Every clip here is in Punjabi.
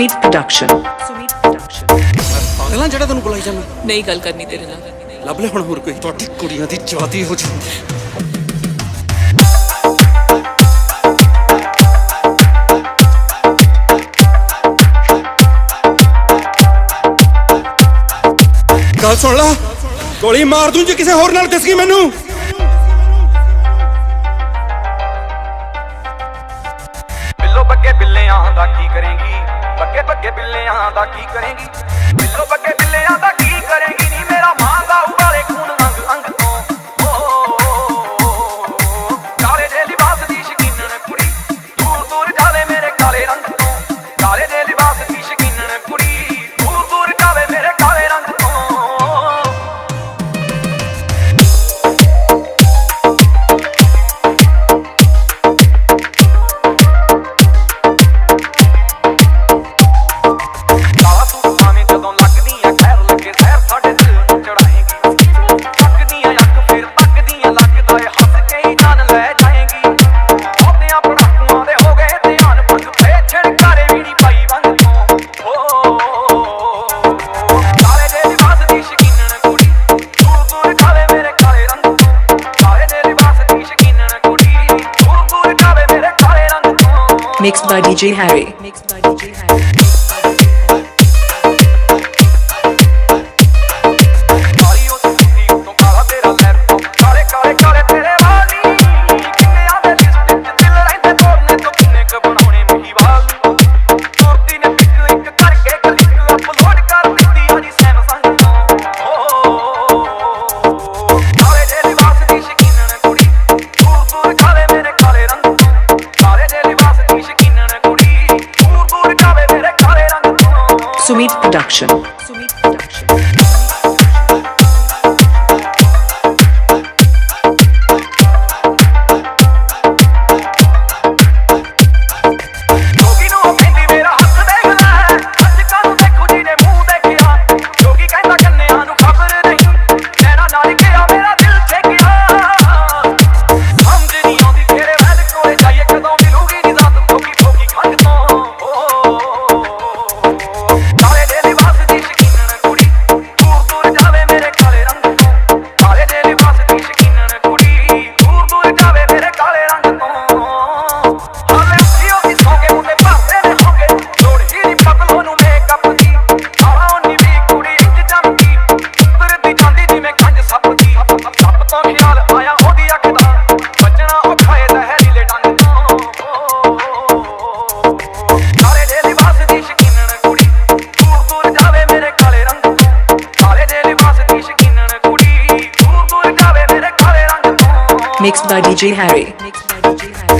Sumit Production. Sumit Production. ਅਗਲਾ ਜਿਹੜਾ ਤੈਨੂੰ ਬੁਲਾਈ ਜਾਣਾ ਨਹੀਂ ਗੱਲ ਕਰਨੀ ਤੇਰੇ ਨਾਲ। ਲੱਭ ਲੈ ਹੁਣ ਹੋਰ ਕੋਈ ਤੁਹਾਡੀ ਕੁੜੀਆਂ ਦੀ ਜਾਤੀ ਹੋ ਜੂ। ਗੱਲ ਸੁਣ ਲਾ, ਗੋਲੀ ਮਾਰ ਦੂੰ ਜੇ ਕਿਸੇ ਹੋਰ ਨਾਲ ਦਿਸ ਗਈ ਮੈਨੂੰ। ਬਿੱਲੋ ਬੱਗੇ ਬਿੱਲਿਆਂ ਦਾ ਕੀ ਕਰੇਂਗੀ, ਬੱਗੇ ਬੱਗੇ ਬਿੱਲਿਆਂ ਦਾ ਕੀ ਕਰੇਂਗੀ, ਬਿੱਲੋ ਬੱਗੇ ਬਿੱਲਿਆਂ ਦਾ ਕੀ ਕਰੇਂਗੀ ਨੀ ਮੇਰਾ ਮਾਂ ਦਾ ਉਗਾਲੇ ਖੂਨ ਅੰਗ ਅੰਗ ਤੋਂ। ਕਾਲੇ ਦੇ ਲਿਬਾਸ ਦੀ ਸ਼ਕੀਨਣ ਕੁੜੀ ਦੂਰ ਦੂਰ ਜਾਵੇ ਮੇਰੇ ਕਾਲੇ ਰੰਗ ਤੋਂ, ਕਾਲੇ ਦੇ ਲਿਬਾਸ ਦੀ ਸ਼ਕੀਨਣ ਕੁੜੀ ਦੂਰ ਦੂਰ ਜਾਵੇ ਮੇਰੇ ਕਾਲੇ ਰੰਗ ਤੋਂ। Mixed by DJ Harry. Mixed by DJ Harry. Sumit Production. Sumit Production. Mixed by DJ Harry. Mixed by DJ Harry.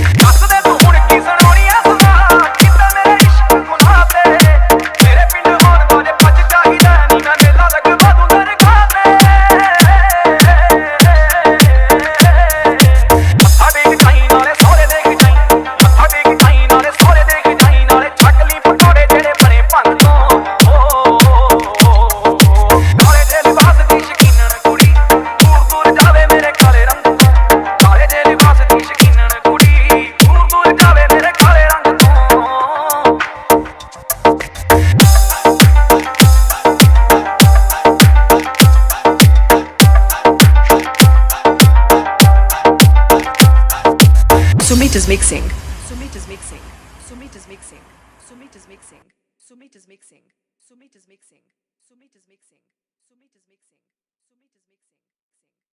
Sumit is mixing. Sumit is mixing. Sumit is mixing. Sumit is mixing. Sumit is mixing. Sumit is mixing. Sumit is mixing. Sumit is mixing.